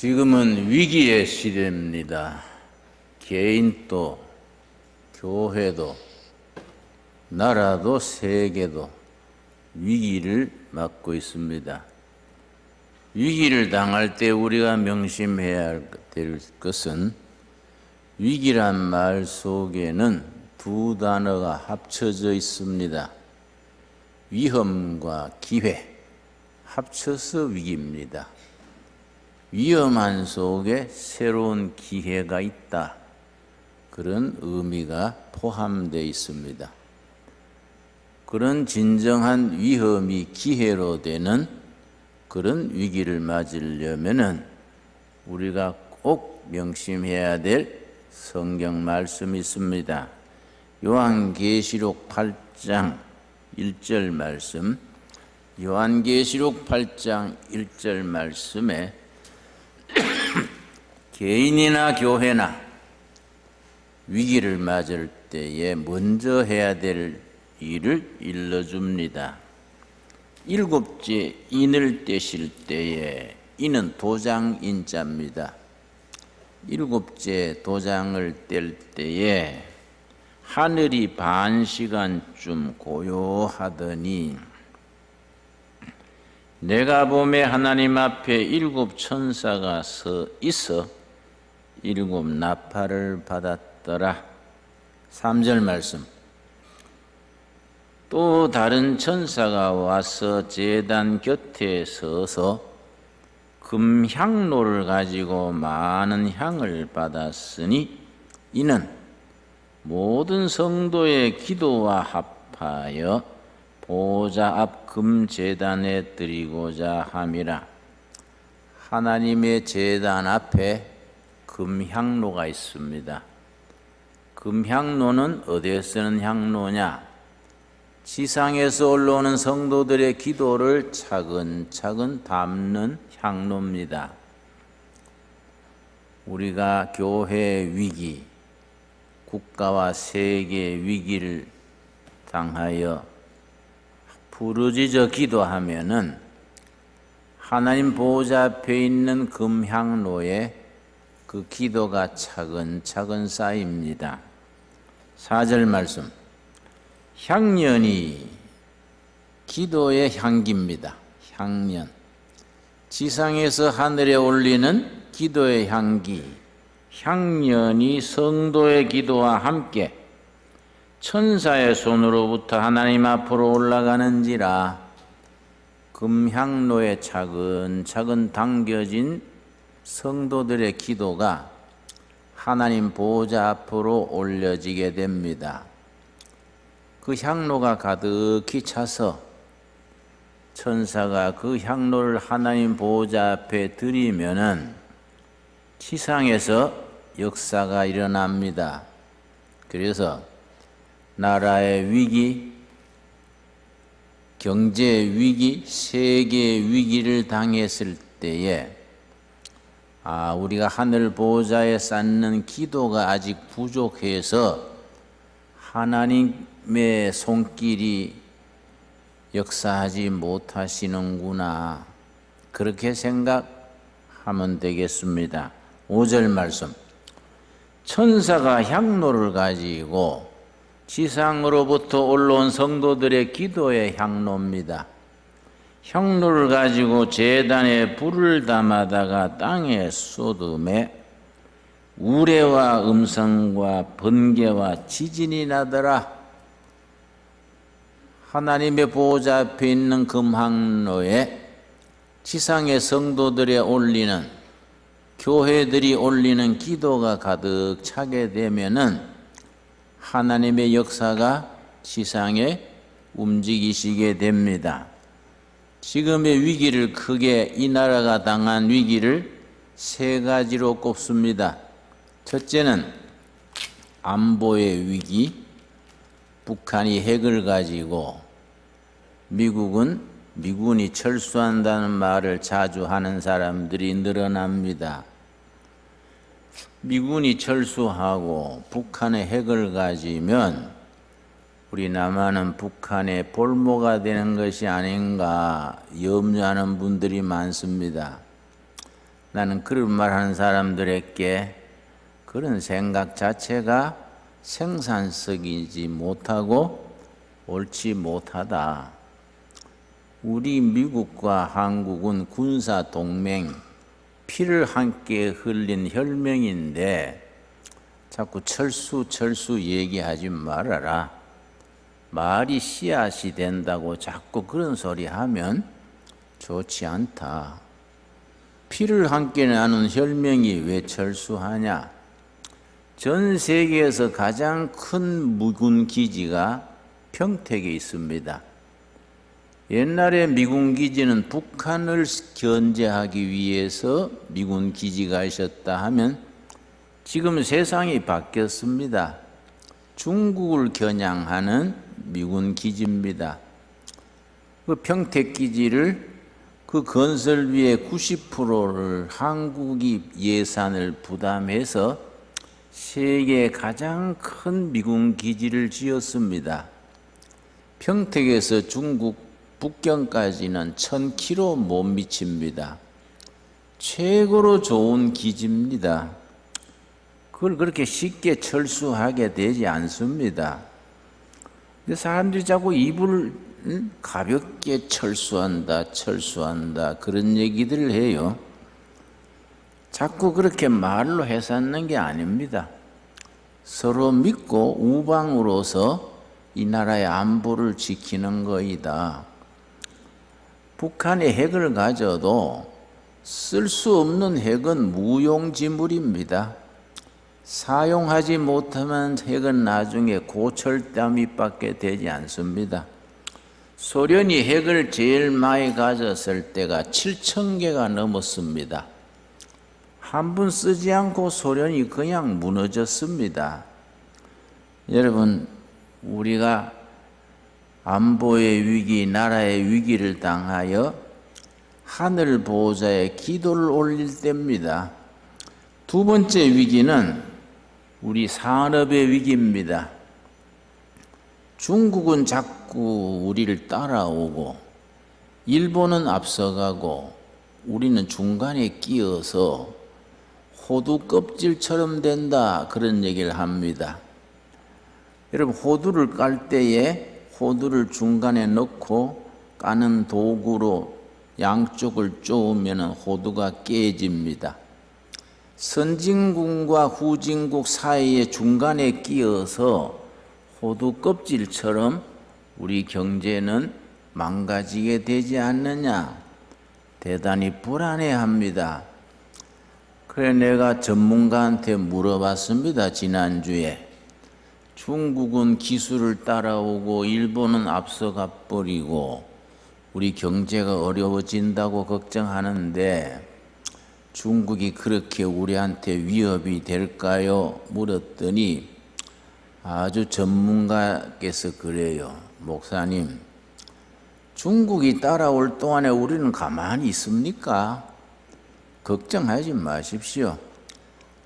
지금은 위기의 시대입니다. 개인도, 교회도, 나라도, 세계도 위기를 맞고 있습니다. 위기를 당할 때 우리가 명심해야 될 것은 위기란 말 속에는 두 단어가 합쳐져 있습니다. 위험과 기회, 합쳐서 위기입니다. 위험한 속에 새로운 기회가 있다. 그런 의미가 포함되어 있습니다. 그런 진정한 위험이 기회로 되는 그런 위기를 맞으려면은 우리가 꼭 명심해야 될 성경 말씀이 있습니다. 요한계시록 8장 1절 말씀, 요한계시록 8장 1절 말씀에 개인이나 교회나 위기를 맞을 때에 먼저 해야 될 일을 일러줍니다. 일곱째 인을 떼실 때에, 인은 도장 인자입니다. 일곱째 도장을 뗄 때에 하늘이 반 시간쯤 고요하더니 내가 보매 하나님 앞에 일곱 천사가 서 있어 일곱 나팔을 받았더라. 3절 말씀. 또 다른 천사가 와서 제단 곁에 서서 금향로를 가지고 많은 향을 받았으니 이는 모든 성도의 기도와 합하여 보좌 앞 금제단에 드리고자 함이라. 하나님의 제단 앞에 금향로가 있습니다. 금향로는 어디에 쓰는 향로냐? 지상에서 올라오는 성도들의 기도를 차근차근 담는 향로입니다. 우리가 교회 위기, 국가와 세계 위기를 당하여 부르짖어 기도하면은 하나님 보호자 앞에 있는 금향로에 그 기도가 차근차근 쌓입니다. 4절 말씀. 향년이 기도의 향기입니다. 향년. 지상에서 하늘에 올리는 기도의 향기. 향년이 성도의 기도와 함께 천사의 손으로부터 하나님 앞으로 올라가는지라. 금향로에 차근차근 당겨진 성도들의 기도가 하나님 보호자 앞으로 올려지게 됩니다. 그 향로가 가득히 차서 천사가 그 향로를 하나님 보호자 앞에 드리면은 지상에서 역사가 일어납니다. 그래서 나라의 위기, 경제 위기, 세계 위기를 당했을 때에 우리가 하늘 보호자에 쌓는 기도가 아직 부족해서 하나님의 손길이 역사하지 못하시는구나. 그렇게 생각하면 되겠습니다. 5절 말씀. 천사가 향로를 가지고 지상으로부터 올라온 성도들의 기도의 향로입니다. 향로를 가지고 제단에 불을 담아다가 땅에 쏟음에 우레와 음성과 번개와 지진이 나더라. 하나님의 보호자 앞에 있는 금향로에 지상의 성도들이 올리는, 교회들이 올리는 기도가 가득 차게 되면은 하나님의 역사가 지상에 움직이시게 됩니다. 지금의 위기를 크게 이 나라가 당한 위기를 세 가지로 꼽습니다. 첫째는 안보의 위기, 북한이 핵을 가지고 미군이 철수한다는 말을 자주 하는 사람들이 늘어납니다. 미군이 철수하고 북한의 핵을 가지면 우리 남한은 북한의 볼모가 되는 것이 아닌가 염려하는 분들이 많습니다. 나는 그런 말 하는 사람들에게 그런 생각 자체가 생산성이지 못하고 옳지 못하다. 우리 미국과 한국은 군사 동맹, 피를 함께 흘린 혈맹인데 자꾸 철수 얘기하지 말아라. 말이 씨앗이 된다고 자꾸 그런 소리 하면 좋지 않다. 피를 함께 나눈 혈맹이 왜 철수하냐? 전 세계에서 가장 큰 미군 기지가 평택에 있습니다. 옛날에 미군 기지는 북한을 견제하기 위해서 미군 기지가 있었다 하면 지금 세상이 바뀌었습니다. 중국을 겨냥하는 미군 기지입니다. 그 평택 기지를 그 건설비의 90%를 한국이 예산을 부담해서 세계 가장 큰 미군 기지를 지었습니다. 평택에서 중국 북경까지는 1000km 못 미칩니다. 최고로 좋은 기지입니다. 그걸 그렇게 쉽게 철수하게 되지 않습니다. 근데 사람들이 자꾸 입을 가볍게 철수한다 그런 얘기들을 해요. 자꾸 그렇게 말로 해서는 게 아닙니다. 서로 믿고 우방으로서 이 나라의 안보를 지키는 거이다. 북한이 핵을 가져도 쓸 수 없는 핵은 무용지물입니다. 사용하지 못하면 핵은 나중에 고철더미밖에 되지 않습니다. 소련이 핵을 제일 많이 가졌을 때가 7,000개가 넘었습니다. 한 번 쓰지 않고 소련이 그냥 무너졌습니다. 여러분, 우리가 안보의 위기, 나라의 위기를 당하여 하늘 보호자에 기도를 올릴 때입니다. 두 번째 위기는 우리 산업의 위기입니다. 중국은 자꾸 우리를 따라오고 일본은 앞서가고 우리는 중간에 끼어서 호두 껍질처럼 된다 그런 얘기를 합니다. 여러분, 호두를 깔 때에 호두를 중간에 넣고 까는 도구로 양쪽을 쪼으면 호두가 깨집니다. 선진국과 후진국 사이에 중간에 끼어서 호두 껍질처럼 우리 경제는 망가지게 되지 않느냐? 대단히 불안해합니다. 그래 내가 전문가한테 물어봤습니다. 지난주에. 중국은 기술을 따라오고 일본은 앞서가 버리고 우리 경제가 어려워진다고 걱정하는데 중국이 그렇게 우리한테 위협이 될까요? 물었더니 아주 전문가께서 그래요. 목사님, 중국이 따라올 동안에 우리는 가만히 있습니까? 걱정하지 마십시오.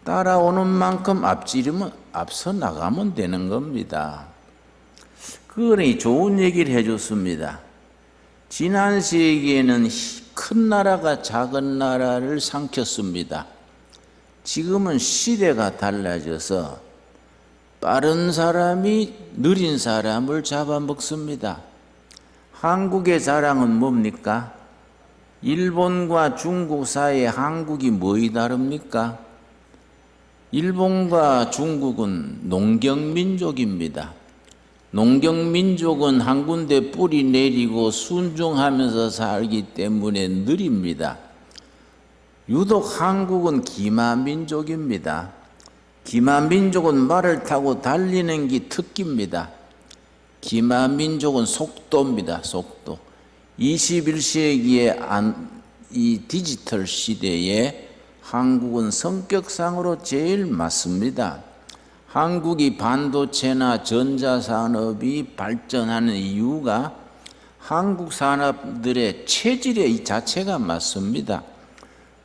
따라오는 만큼 앞지르면 앞서 나가면 되는 겁니다. 그러니 좋은 얘기를 해줬습니다. 지난 세기에는 큰 나라가 작은 나라를 삼켰습니다. 지금은 시대가 달라져서 빠른 사람이 느린 사람을 잡아먹습니다. 한국의 자랑은 뭡니까? 일본과 중국 사이에 한국이 뭐이 다릅니까? 일본과 중국은 농경민족입니다. 농경민족은 한 군데 뿌리 내리고 순종하면서 살기 때문에 느립니다. 유독 한국은 기마민족입니다. 기마민족은 말을 타고 달리는 게 특기입니다. 기마민족은 속도입니다. 속도. 21세기의 이 디지털 시대에 한국은 성격상으로 제일 맞습니다. 한국이 반도체나 전자산업이 발전하는 이유가 한국 산업들의 체질의 이 자체가 맞습니다.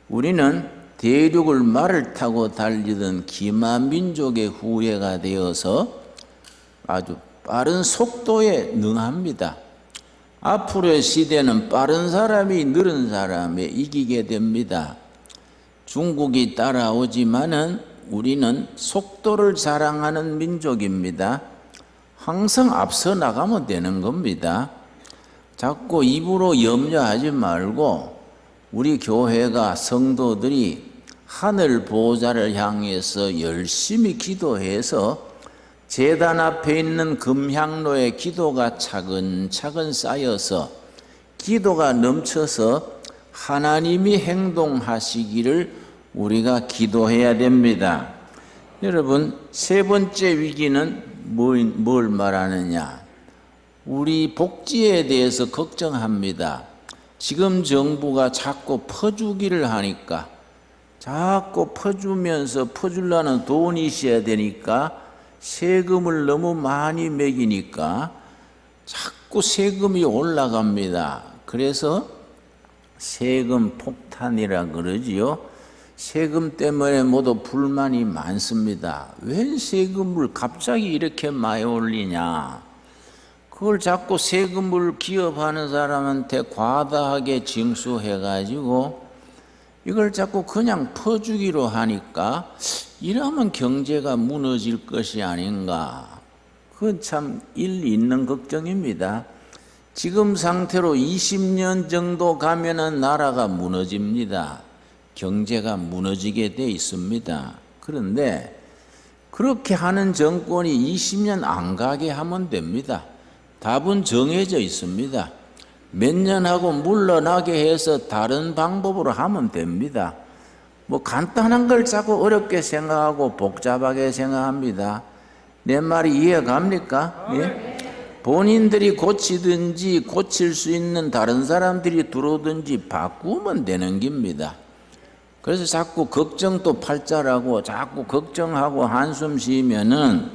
우리는 대륙을 말을 타고 달리던 기마민족의 후예가 되어서 아주 빠른 속도에 능합니다. 앞으로의 시대는 빠른 사람이 느린 사람에 이기게 됩니다. 중국이 따라오지만은 우리는 속도를 자랑하는 민족입니다. 항상 앞서 나가면 되는 겁니다. 자꾸 입으로 염려하지 말고 우리 교회가 성도들이 하늘 보호자를 향해서 열심히 기도해서 제단 앞에 있는 금향로에 기도가 차근차근 쌓여서 기도가 넘쳐서 하나님이 행동하시기를 우리가 기도해야 됩니다. 여러분, 세 번째 위기는 뭘 말하느냐? 우리 복지에 대해서 걱정합니다. 지금 정부가 자꾸 퍼주기를 하니까 자꾸 퍼주면서 퍼주려는 돈이 있어야 되니까 세금을 너무 많이 매기니까 자꾸 세금이 올라갑니다. 그래서 세금 폭탄이라 그러지요. 세금 때문에 모두 불만이 많습니다. 왜 세금을 갑자기 이렇게 많이 올리냐? 그걸 자꾸 세금을 기업하는 사람한테 과다하게 징수해가지고 이걸 자꾸 그냥 퍼주기로 하니까 이러면 경제가 무너질 것이 아닌가. 그건 참 일리 있는 걱정입니다. 지금 상태로 20년 정도 가면은 나라가 무너집니다. 경제가 무너지게 돼 있습니다. 그런데 그렇게 하는 정권이 20년 안 가게 하면 됩니다. 답은 정해져 있습니다. 몇 년 하고 물러나게 해서 다른 방법으로 하면 됩니다. 뭐 간단한 걸 자꾸 어렵게 생각하고 복잡하게 생각합니다. 내 말이 이해갑니까? 예? 본인들이 고치든지 고칠 수 있는 다른 사람들이 들어오든지 바꾸면 되는 겁니다. 그래서 자꾸 걱정도 팔자라고 자꾸 걱정하고 한숨 쉬면은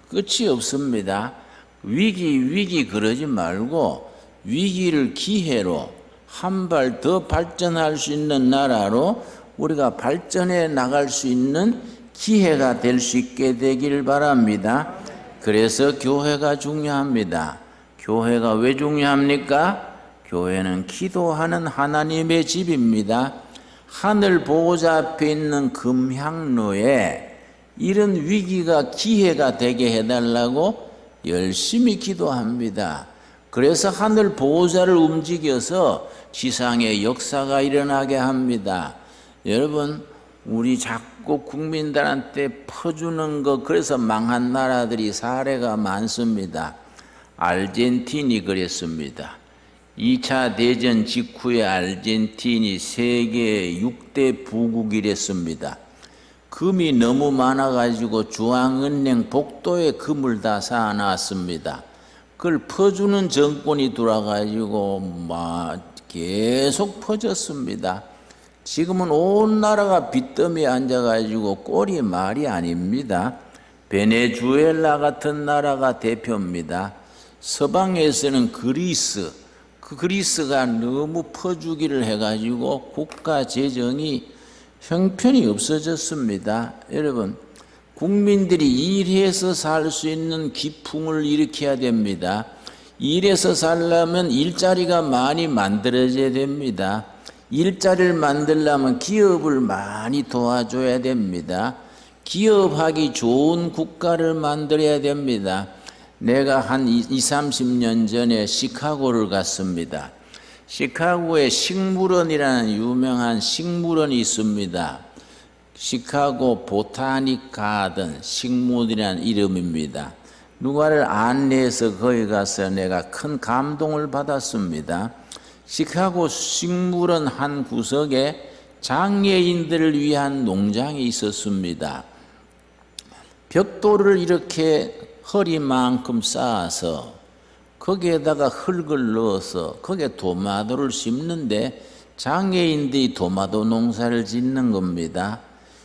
끝이 없습니다. 위기 그러지 말고 위기를 기회로 한 발 더 발전할 수 있는 나라로 우리가 발전해 나갈 수 있는 기회가 될 수 있게 되길 바랍니다. 그래서 교회가 중요합니다. 교회가 왜 중요합니까? 교회는 기도하는 하나님의 집입니다. 하늘 보호자 앞에 있는 금향로에 이런 위기가 기회가 되게 해달라고 열심히 기도합니다. 그래서 하늘 보호자를 움직여서 지상의 역사가 일어나게 합니다. 여러분, 우리 자꾸 국민들한테 퍼주는 거, 그래서 망한 나라들이 사례가 많습니다. 아르헨틴이 그랬습니다. 2차 대전 직후에 아르헨틴이 세계 6대 부국이랬습니다. 금이 너무 많아가지고 중앙은행 복도에 금을 다 쌓아놨습니다. 그걸 퍼주는 정권이 돌아가지고 막 계속 퍼졌습니다. 지금은 온 나라가 빚더미에 앉아가지고 꼴이 말이 아닙니다. 베네수엘라 같은 나라가 대표입니다. 서방에서는 그리스가 너무 퍼주기를 해가지고 국가 재정이 형편이 없어졌습니다. 여러분, 국민들이 일해서 살 수 있는 기풍을 일으켜야 됩니다. 일해서 살려면 일자리가 많이 만들어져야 됩니다. 일자리를 만들려면 기업을 많이 도와줘야 됩니다. 기업하기 좋은 국가를 만들어야 됩니다. 내가 한 20-30년 전에 시카고를 갔습니다. 시카고에 식물원이라는 유명한 식물원이 있습니다. 시카고 보타닉 가든, 식물이라는 이름입니다. 누가를 안내해서 거기 가서 내가 큰 감동을 받았습니다. 시카고 식물원 한 구석에 장애인들을 위한 농장이 있었습니다. 벽돌을 이렇게 허리만큼 쌓아서 거기에다가 흙을 넣어서 거기에 토마토를 심는데 장애인들이 토마토 농사를 짓는 겁니다.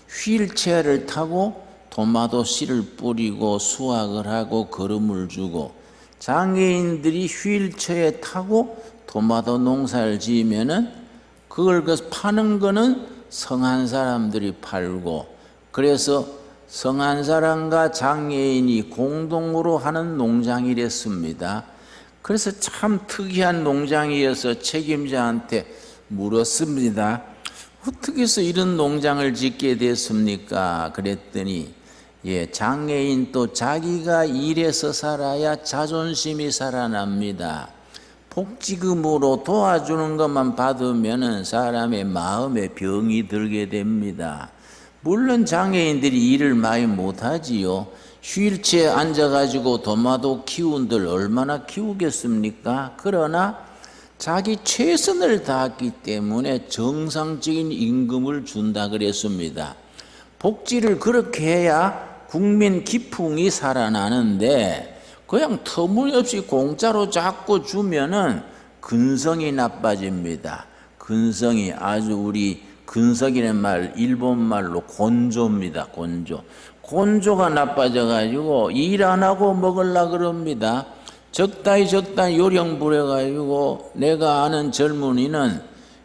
휠체어를 타고 토마토 씨를 뿌리고 수확을 하고 거름을 주고, 장애인들이 휠체어에 타고 토마토 농사를 지으면은 그걸 파는 거는 성한 사람들이 팔고, 그래서 성한 사람과 장애인이 공동으로 하는 농장이랬습니다. 그래서 참 특이한 농장이어서 책임자한테 물었습니다. 어떻게 해서 이런 농장을 짓게 됐습니까? 그랬더니 장애인 또 자기가 일해서 살아야 자존심이 살아납니다. 복지금으로 도와주는 것만 받으면 사람의 마음에 병이 들게 됩니다. 물론 장애인들이 일을 많이 못하지요. 휠체어에 앉아가지고 도마도 키운들 얼마나 키우겠습니까? 그러나 자기 최선을 다했기 때문에 정상적인 임금을 준다 그랬습니다. 복지를 그렇게 해야 국민 기풍이 살아나는데 그냥 터무니없이 공짜로 자꾸 주면은 근성이 나빠집니다. 근성이 아주 우리 근성이라는 말 일본 말로 곤조입니다. 곤조가 나빠져 가지고 일 안 하고 먹으려 그럽니다. 적당히 요령 부려 가지고 내가 아는 젊은이는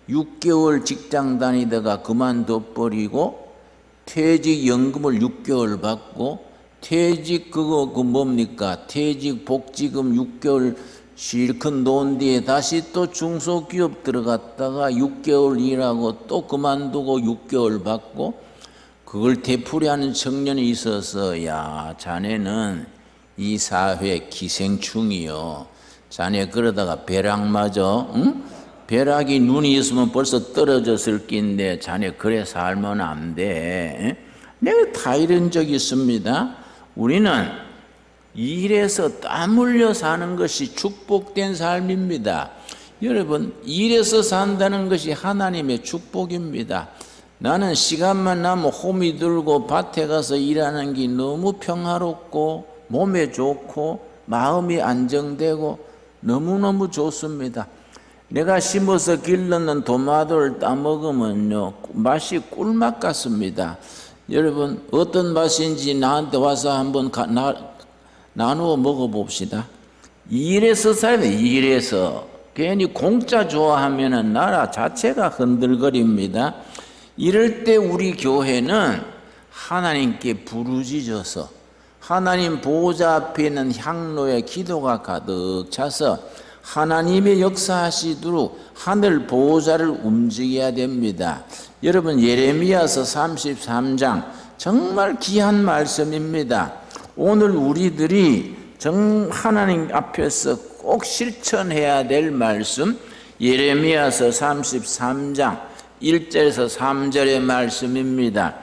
6개월 직장 다니다가 그만둬 버리고 퇴직연금을 6개월 받고 퇴직 퇴직 복지금 6개월 실컷 놓은 뒤에 다시 또 중소기업 들어갔다가 6개월 일하고 또 그만두고 6개월 받고 그걸 되풀이하는 청년이 있어서 야 자네는 이 사회 기생충이요. 자네 그러다가 벼락 맞아. 응? 벼락이 눈이 있으면 벌써 떨어졌을 낀데 자네 그래 살면 안 돼. 내가 다 이런 적이 있습니다. 우리는 일해서 땀 흘려 사는 것이 축복된 삶입니다. 여러분 일해서 산다는 것이 하나님의 축복입니다. 나는 시간만 나면 호미 들고 밭에 가서 일하는 게 너무 평화롭고 몸에 좋고 마음이 안정되고 너무너무 좋습니다. 내가 심어서 길렀는 토마토를 따먹으면요 맛이 꿀맛 같습니다. 여러분 어떤 맛인지 나한테 와서 한번 나누어 먹어봅시다. 일해서 살아야 돼. 일해서 괜히 공짜 좋아하면 나라 자체가 흔들거립니다. 이럴 때 우리 교회는 하나님께 부르짖어서 하나님 보호자 앞에 있는 향로에 기도가 가득 차서 하나님의 역사하시도록 하늘 보호자를 움직여야 됩니다. 여러분 예레미야서 33장 정말 귀한 말씀입니다. 오늘 우리들이 하나님 앞에서 꼭 실천해야 될 말씀 예레미야서 33장 1절에서 3절의 말씀입니다.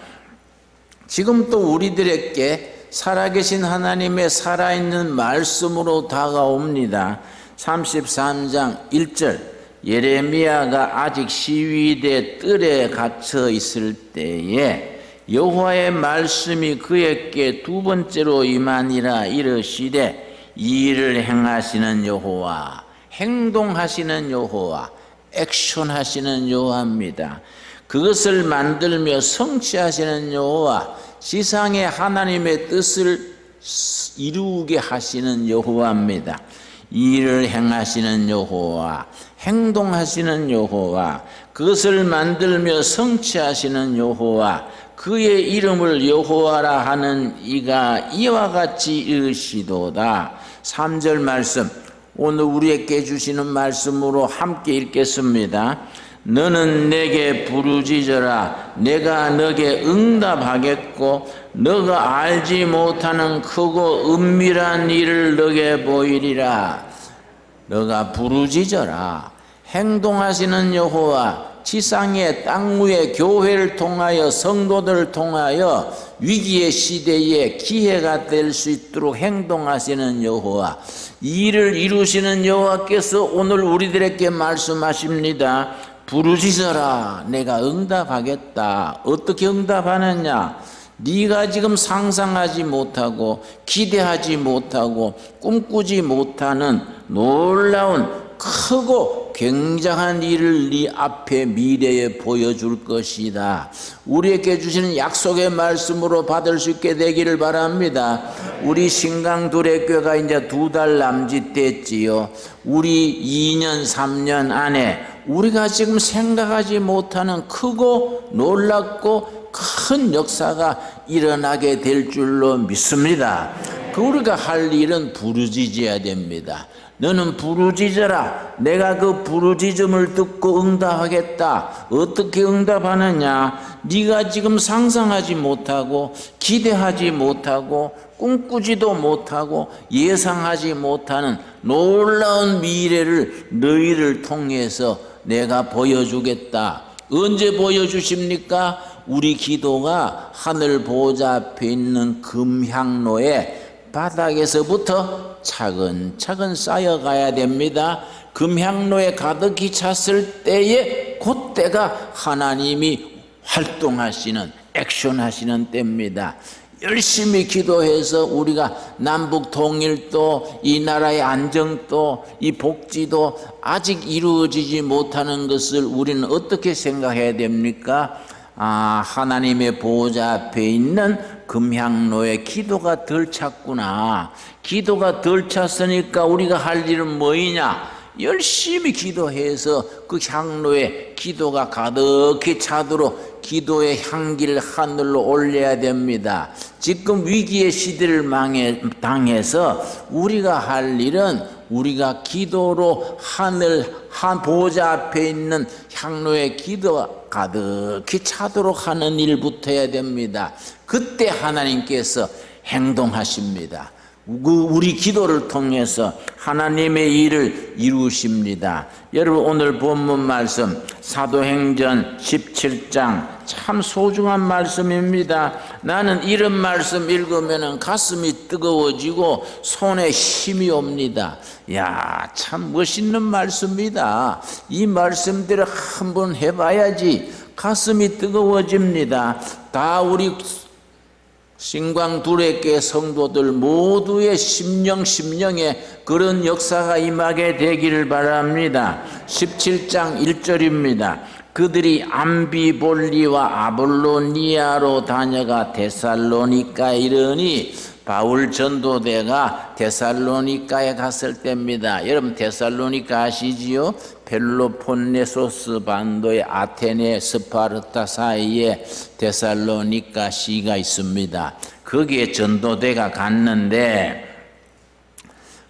지금 또 우리들에게 살아계신 하나님의 살아있는 말씀으로 다가옵니다. 33장 1절 예레미야가 아직 시위대 뜰에 갇혀 있을 때에 여호와의 말씀이 그에게 두 번째로 임하니라. 이르시되 이 일을 행하시는 여호와 행동하시는 여호와 액션하시는 여호와입니다. 그것을 만들며 성취하시는 여호와 지상의 하나님의 뜻을 이루게 하시는 여호와입니다. 이 일을 행하시는 여호와 행동하시는 여호와 그것을 만들며 성취하시는 여호와 그의 이름을 여호와라 하는 이가 이와 같이 이르시도다. 3절 말씀 오늘 우리에게 주시는 말씀으로 함께 읽겠습니다. 너는 내게 부르짖어라. 내가 너게 응답하겠고 너가 알지 못하는 크고 은밀한 일을 너게 보이리라. 너가 부르짖어라. 행동하시는 여호와 지상의 땅 위의 교회를 통하여 성도들을 통하여 위기의 시대에 기회가 될 수 있도록 행동하시는 여호와 이 일을 이루시는 여호와께서 오늘 우리들에게 말씀하십니다. 부르짖어라. 내가 응답하겠다. 어떻게 응답하느냐? 네가 지금 상상하지 못하고 기대하지 못하고 꿈꾸지 못하는 놀라운 크고 굉장한 일을 네 앞에 미래에 보여줄 것이다. 우리에게 주시는 약속의 말씀으로 받을 수 있게 되기를 바랍니다. 우리 신강두레교가 이제 2달 남짓됐지요. 우리 2년 3년 안에 우리가 지금 생각하지 못하는 크고 놀랍고 큰 역사가 일어나게 될 줄로 믿습니다. 그 우리가 할 일은 부르짖어야 됩니다. 너는 부르짖어라. 내가 그 부르짖음을 듣고 응답하겠다. 어떻게 응답하느냐? 네가 지금 상상하지 못하고 기대하지 못하고 꿈꾸지도 못하고 예상하지 못하는 놀라운 미래를 너희를 통해서 내가 보여주겠다. 언제 보여주십니까? 우리 기도가 하늘 보좌 앞에 있는 금향로에 바닥에서부터 차근차근 쌓여가야 됩니다. 금향로에 가득히 찼을 때에 그때가 하나님이 활동하시는, 액션하시는 때입니다. 열심히 기도해서 우리가 남북 통일도, 이 나라의 안정도, 이 복지도 아직 이루어지지 못하는 것을 우리는 어떻게 생각해야 됩니까? 하나님의 보호자 앞에 있는 금향로에 기도가 덜 찼구나. 기도가 덜 찼으니까 우리가 할 일은 뭐이냐? 열심히 기도해서 그 향로에 기도가 가득히 차도록 기도의 향기를 하늘로 올려야 됩니다. 지금 위기의 시대를 당해서 우리가 할 일은 우리가 기도로 한 보호자 앞에 있는 향로에 기도가 가득히 차도록 하는 일부터 해야 됩니다. 그때 하나님께서 행동하십니다. 우리 기도를 통해서 하나님의 일을 이루십니다. 여러분, 오늘 본문 말씀 사도행전 17장 참 소중한 말씀입니다. 나는 이런 말씀 읽으면 가슴이 뜨거워지고 손에 힘이 옵니다. 야, 참 멋있는 말씀입니다. 이 말씀대로 한번 해봐야지 가슴이 뜨거워집니다. 다 우리 신광 두레께 성도들 모두의 심령에 그런 역사가 임하게 되기를 바랍니다. 17장 1절입니다. 그들이 암비볼리와 아볼로니아로 다녀가 데살로니카에 이르니 바울 전도대가 데살로니카에 갔을 때입니다. 여러분, 데살로니카 아시지요? 펠로폰네소스 반도의 아테네, 스파르타 사이에 데살로니카 시가 있습니다. 거기에 전도대가 갔는데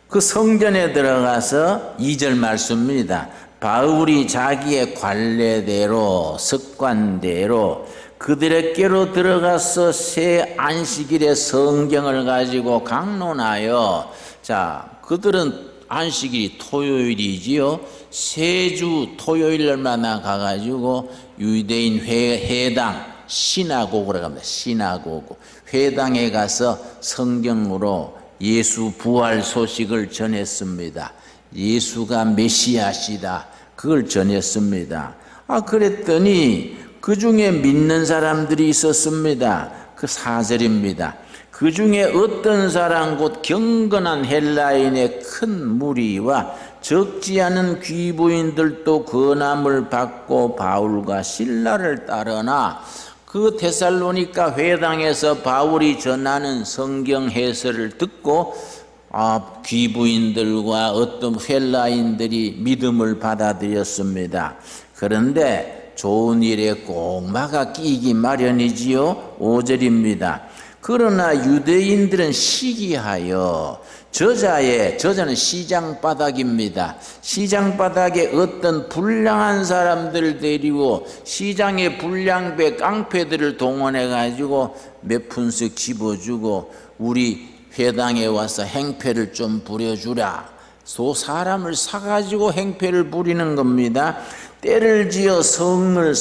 그 성전에 들어가서 2절 말씀입니다. 바울이 자기의 관례대로 습관대로 그들에게로 들어가서 새 안식일에 성경을 가지고 강론하여, 자, 그들은 안식일이 토요일이지요. 세 주 토요일날마다 가가지고 유대인 회당, 시나고그라고 합니다. 시나고그 회당에 가서 성경으로 예수 부활 소식을 전했습니다. 예수가 메시아시다, 그걸 전했습니다. 그랬더니 그 중에 믿는 사람들이 있었습니다. 그 4절입니다. 그 중에 어떤 사람 곧 경건한 헬라인의 큰 무리와 적지 않은 귀부인들도 권함을 받고 바울과 실라를 따르나 그 데살로니가 회당에서 바울이 전하는 성경 해설을 듣고 귀부인들과 어떤 헬라인들이 믿음을 받아들였습니다. 그런데 좋은 일에 꼭 막아 끼기 마련이지요. 5절입니다. 그러나 유대인들은 시기하여 저자는 시장바닥입니다. 시장바닥에 어떤 불량한 사람들 데리고 시장의 불량배 깡패들을 동원해 가지고 몇 푼씩 집어주고 우리 회당에 와서 행패를 좀 부려주라. 사람을 사가지고 행패를 부리는 겁니다. 때를 지어 성을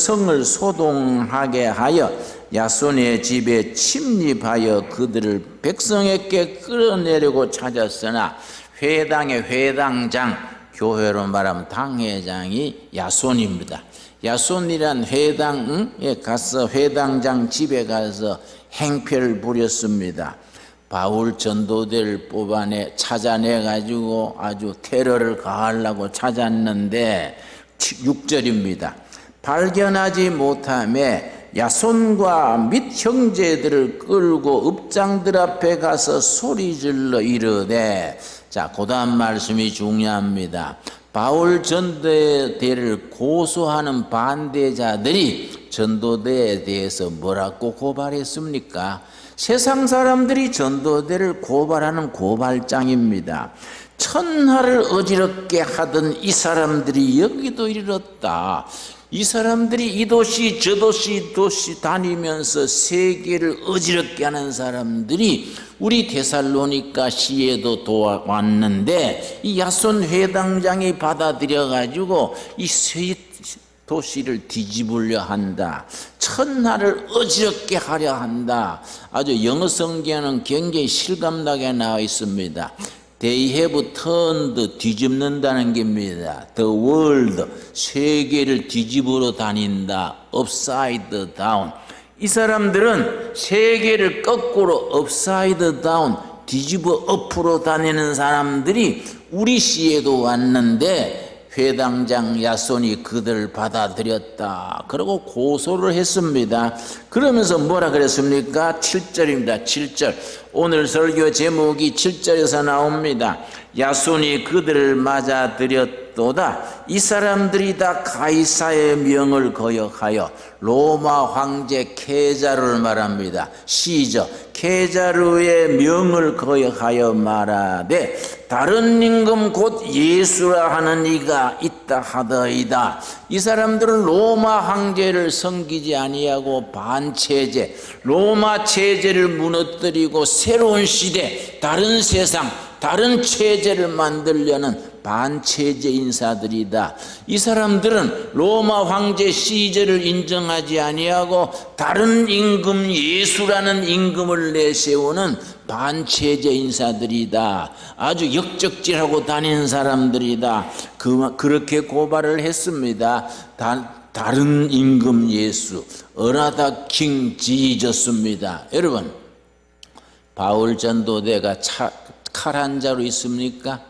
소동하게 하여 야손의 집에 침입하여 그들을 백성에게 끌어내려고 찾았으나 회당의 회당장, 교회로 말하면 당회장이 야손입니다. 야손이란 회당에 가서 회당장 집에 가서 행패를 부렸습니다. 바울 전도대를 찾아내 가지고 아주 테러를 가하려고 찾았는데 6절입니다. 발견하지 못함에 야손과 및 형제들을 끌고 읍장들 앞에 가서 소리질러 이르되, 자, 그 다음 말씀이 중요합니다. 바울 전도대를 고소하는 반대자들이 전도대에 대해서 뭐라고 고발했습니까? 세상 사람들이 전도대를 고발하는 고발장입니다. 천하를 어지럽게 하던 이 사람들이 여기도 이르렀다. 이 사람들이 이 도시 저 도시 다니면서 세계를 어지럽게 하는 사람들이 우리 데살로니가 시에도 왔는데 이 야손 회당장이 받아들여 가지고 이 도시를 뒤집으려 한다. 천하를 어지럽게 하려 한다. 아주 영어 성경에는 굉장히 실감나게 나와 있습니다. They have turned, 뒤집는다는 겁니다. The world, 세계를 뒤집으러 다닌다. Upside down. 이 사람들은 세계를 거꾸로 upside down, 뒤집어 엎으로 다니는 사람들이 우리 시에도 왔는데 회당장 야손이 그들을 받아들였다. 그리고 고소를 했습니다. 그러면서 뭐라 그랬습니까? 7절입니다. 7절. 오늘 설교 제목이 7절에서 나옵니다. 야손이 그들을 맞아들였도다. 이 사람들이 다 가이사의 명을 거역하여 로마 황제 케자르를 말합니다. 시저 케자르의 명을 거역하여 말하되 다른 임금 곧 예수라 하는 이가 있다 하더이다. 이 사람들은 로마 황제를 섬기지 아니하고 반체제, 로마 체제를 무너뜨리고 새로운 시대, 다른 세상, 다른 체제를 만들려는 반체제 인사들이다. 이 사람들은 로마 황제 시제를 인정하지 아니하고 다른 임금 예수라는 임금을 내세우는 반체제 인사들이다. 아주 역적질하고 다니는 사람들이다. 그렇게 고발을 했습니다. 다른 임금 예수, Another King Jesus입니다. 여러분, 바울 전도대가 칼 한 자로 있습니까?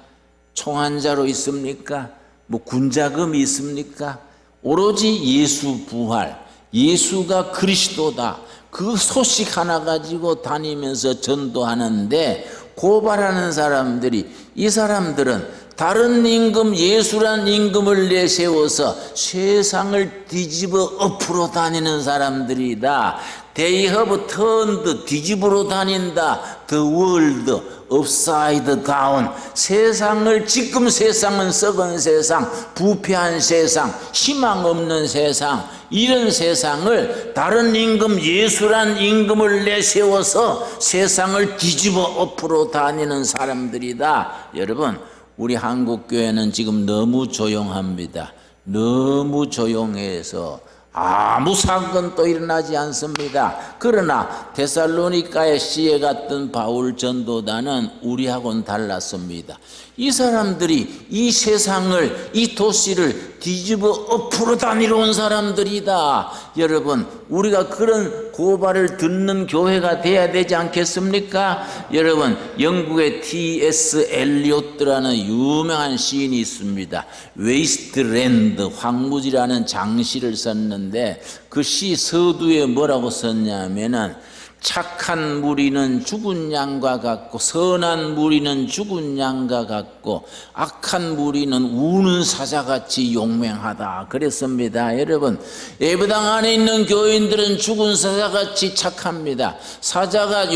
총 한 자로 있습니까? 뭐 군자금이 있습니까? 오로지 예수 부활, 예수가 그리스도다. 그 소식 하나 가지고 다니면서 전도하는데 고발하는 사람들이, 이 사람들은 다른 임금 예수란 임금을 내세워서 세상을 뒤집어 엎으로 다니는 사람들이다. They have turned, 뒤집으러 다닌다. The world upside down. 세상을, 지금 세상은 썩은 세상, 부패한 세상, 희망 없는 세상, 이런 세상을 다른 임금 예수란 임금을 내세워서 세상을 뒤집어 엎으러 다니는 사람들이다. 여러분, 우리 한국교회는 지금 너무 조용합니다. 너무 조용해서 아무 사건도 일어나지 않습니다. 그러나 데살로니가의 시에 갔던 바울 전도단은 우리하고는 달랐습니다. 이 사람들이 이 세상을, 이 도시를 뒤집어 엎으러 다니러 온 사람들이다. 여러분, 우리가 그런 고발을 듣는 교회가 돼야 되지 않겠습니까? 여러분, 영국의 T.S. 엘리오트라는 유명한 시인이 있습니다. 웨이스트랜드, 황무지라는 장시를 썼는데 그 시 서두에 뭐라고 썼냐면은 착한 무리는 죽은 양과 같고 선한 무리는 죽은 양과 같고 악한 무리는 우는 사자같이 용맹하다 그랬습니다. 여러분, 예배당 안에 있는 교인들은 죽은 사자같이 착합니다. 사자가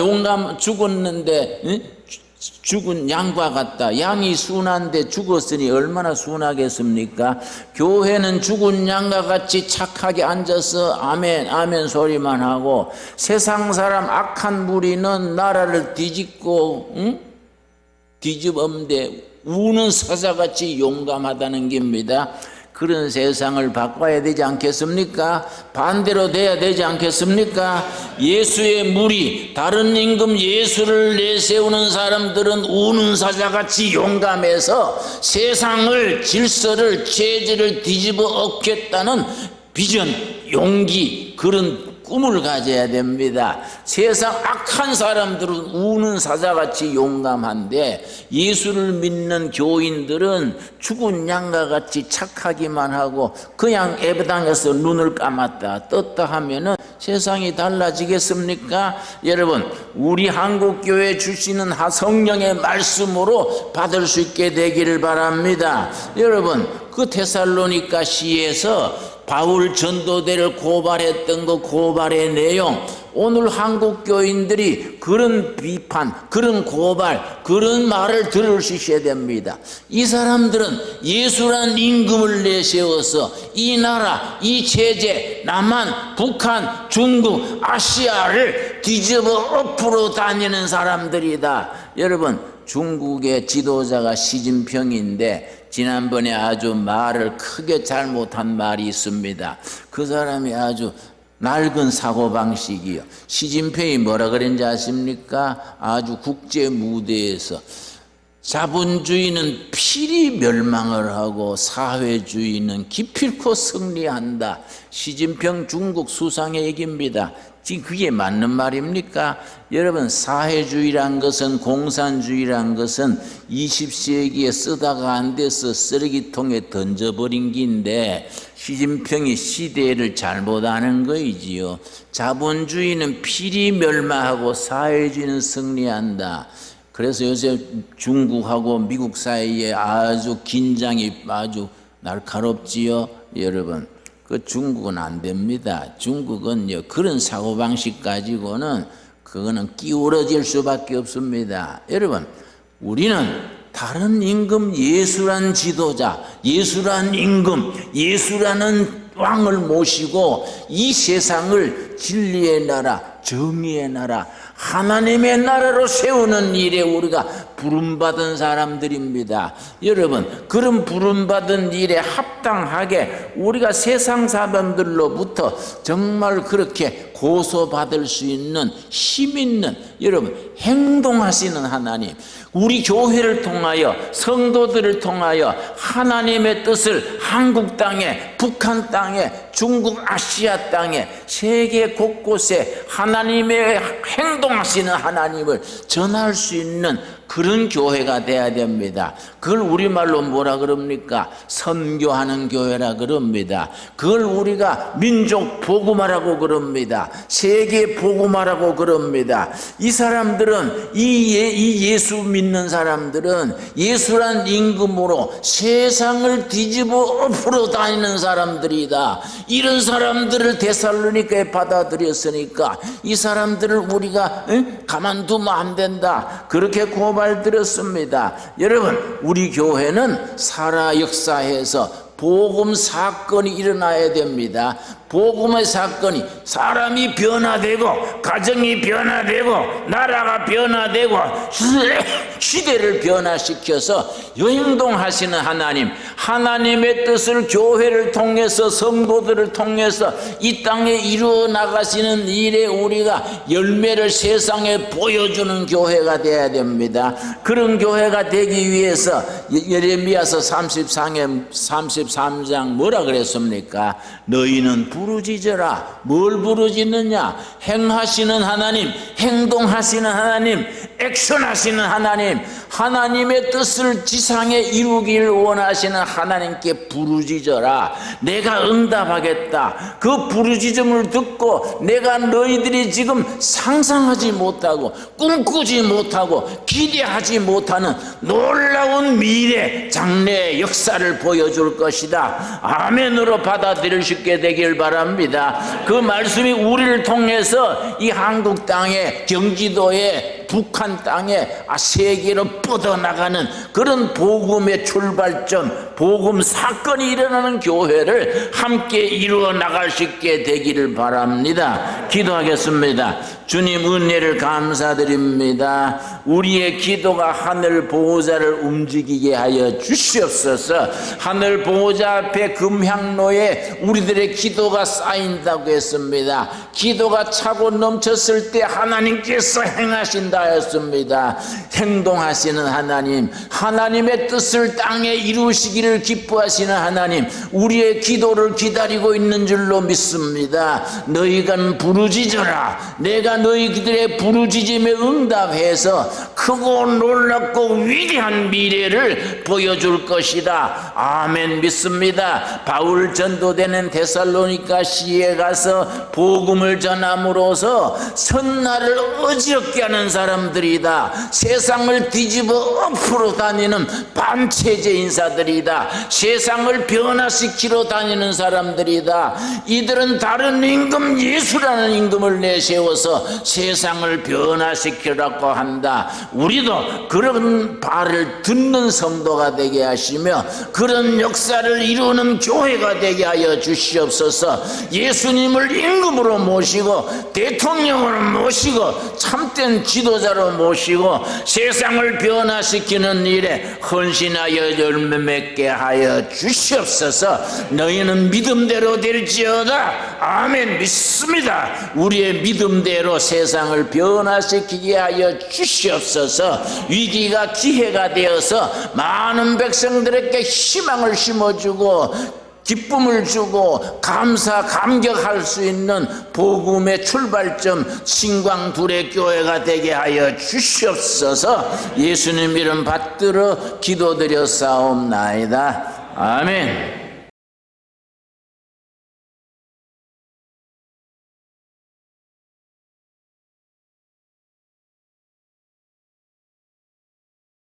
죽었는데 죽은 양과 같다. 양이 순한데 죽었으니 얼마나 순하겠습니까? 교회는 죽은 양과 같이 착하게 앉아서 아멘 아멘 소리만 하고 세상 사람 악한 무리는 나라를 뒤집고 뒤집었는데 우는 사자같이 용감하다는 겁니다. 그런 세상을 바꿔야 되지 않겠습니까? 반대로 돼야 되지 않겠습니까? 예수의 무리, 다른 임금 예수를 내세우는 사람들은 우는 사자같이 용감해서 세상을, 질서를, 체제를 뒤집어 엎겠다는 비전, 용기, 그런 꿈을 가져야 됩니다. 세상 악한 사람들은 우는 사자같이 용감한데 예수를 믿는 교인들은 죽은 양과 같이 착하기만 하고 그냥 예배당에서 눈을 감았다 떴다 하면은 세상이 달라지겠습니까? 여러분, 우리 한국교회 주시는 성령의 말씀으로 받을 수 있게 되기를 바랍니다. 여러분, 그 데살로니가 시에서 바울 전도대를 고발했던 그 고발의 내용, 오늘 한국 교인들이 그런 비판, 그런 고발, 그런 말을 들을 수 있어야 됩니다. 이 사람들은 예수란 임금을 내세워서 이 나라, 이 체제, 남한, 북한, 중국, 아시아를 뒤집어 엎으러 다니는 사람들이다. 여러분, 중국의 지도자가 시진핑인데 지난번에 아주 말을 크게 잘못한 말이 있습니다. 그 사람이 아주 낡은 사고방식이요. 시진핑이 뭐라 그랬는지 아십니까? 아주 국제 무대에서 자본주의는 필히 멸망을 하고 사회주의는 기필코 승리한다. 시진핑 중국 수상의 얘기입니다. 지금 그게 맞는 말입니까? 여러분, 사회주의란 것은, 공산주의란 것은 20세기에 쓰다가 안 돼서 쓰레기통에 던져버린 긴데 시진핑이 시대를 잘못 아는 거이지요. 자본주의는 필히 멸망하고 사회주의는 승리한다. 그래서 요새 중국하고 미국 사이에 아주 긴장이 아주 날카롭지요. 여러분, 그 중국은 안 됩니다. 중국은요, 그런 사고방식 가지고는 그거는 끼우러질 수밖에 없습니다. 여러분, 우리는 다른 임금, 예수란 지도자, 예수란 임금, 예수라는 왕을 모시고 이 세상을 진리의 나라, 정의의 나라, 하나님의 나라로 세우는 일에 우리가 부름받은 사람들입니다. 여러분, 그런 부름받은 일에 합당하게 우리가 세상 사람들로부터 정말 그렇게 고소받을 수 있는 힘 있는, 여러분, 행동하시는 하나님, 우리 교회를 통하여, 성도들을 통하여 하나님의 뜻을 한국 땅에, 북한 땅에, 중국 아시아 땅에, 세계 곳곳에 하나님의 행동하시는 하나님을 전할 수 있는 그런 교회가 돼야 됩니다. 그걸 우리말로 뭐라 그럽니까? 선교하는 교회라 그럽니다. 그걸 우리가 민족 복음화라고 그럽니다. 세계 복음화라고 그럽니다. 이 사람들은, 이 예수 믿는 사람들은 예수란 임금으로 세상을 뒤집어 엎으러 다니는 사람들이다. 이런 사람들을 데살로니가에 받아들였으니까 이 사람들을 우리가 가만두면 안 된다. 그렇게 고발드렸습니다. 여러분, 우리 교회는 살아 역사에서 복음 사건이 일어나야 됩니다. 복음의 사건이, 사람이 변화되고 가정이 변화되고 나라가 변화되고 시대를 변화시켜서 행동하시는 하나님, 하나님의 뜻을 교회를 통해서, 성도들을 통해서 이 땅에 이루어 나가시는 일에 우리가 열매를 세상에 보여주는 교회가 되어야 됩니다. 그런 교회가 되기 위해서 예레미야서 33장 뭐라 그랬습니까? 너희는 부르짖어라. 뭘 부르짖느냐? 행하시는 하나님, 행동하시는 하나님, 액션하시는 하나님, 하나님의 뜻을 지상에 이루기를 원하시는 하나님께 부르짖어라. 내가 응답하겠다. 그 부르짖음을 듣고 내가 너희들이 지금 상상하지 못하고 꿈꾸지 못하고 기대하지 못하는 놀라운 미래 장래의 역사를 보여줄 것이다. 아멘으로 받아들일 수 있게 되길 바랍니다. 그 말씀이 우리를 통해서 이 한국 땅에, 경기도에, 북한 땅에, 세계로 뻗어나가는 그런 복음의 출발점, 복음 사건이 일어나는 교회를 함께 이루어 나갈 수 있게 되기를 바랍니다. 기도하겠습니다. 주님, 은혜를 감사드립니다. 우리의 기도가 하늘 보호자를 움직이게 하여 주시옵소서. 하늘 보호자 앞에 금향로에 우리들의 기도가 쌓인다고 했습니다. 기도가 차고 넘쳤을 때 하나님께서 행하신다 했습니다. 행동하시는 하나님, 하나님의 뜻을 땅에 이루시기를 기뻐하시는 하나님, 우리의 기도를 기다리고 있는 줄로 믿습니다. 너희가 부르짖어라. 내가 내가 너희들의 부르짖음에 응답해서 크고 놀랍고 위대한 미래를 보여줄 것이다. 아멘. 믿습니다. 바울 전도되는 데살로니가시에 가서 복음을 전함으로써 선나를 어지럽게 하는 사람들이다. 세상을 뒤집어 엎으러 다니는 반체제 인사들이다. 세상을 변화시키러 다니는 사람들이다. 이들은 다른 임금, 예수라는 임금을 내세워서 세상을 변화시키려고 한다. 우리도 그런 말을 듣는 성도가 되게 하시며 그런 역사를 이루는 교회가 되게 하여 주시옵소서. 예수님을 임금으로 모시고 대통령으로 모시고 참된 지도자로 모시고 세상을 변화시키는 일에 헌신하여 열매 맺게 하여 주시옵소서. 너희는 믿음대로 될지어다. 아멘. 믿습니다. 우리의 믿음대로 세상을 변화시키게 하여 주시옵소서. 위기가 기회가 되어서 많은 백성들에게 희망을 심어주고 기쁨을 주고 감격할 수 있는 복음의 출발점 신광둘의 교회가 되게 하여 주시옵소서. 예수님 이름 받들어 기도드려 싸움나이다. 아멘.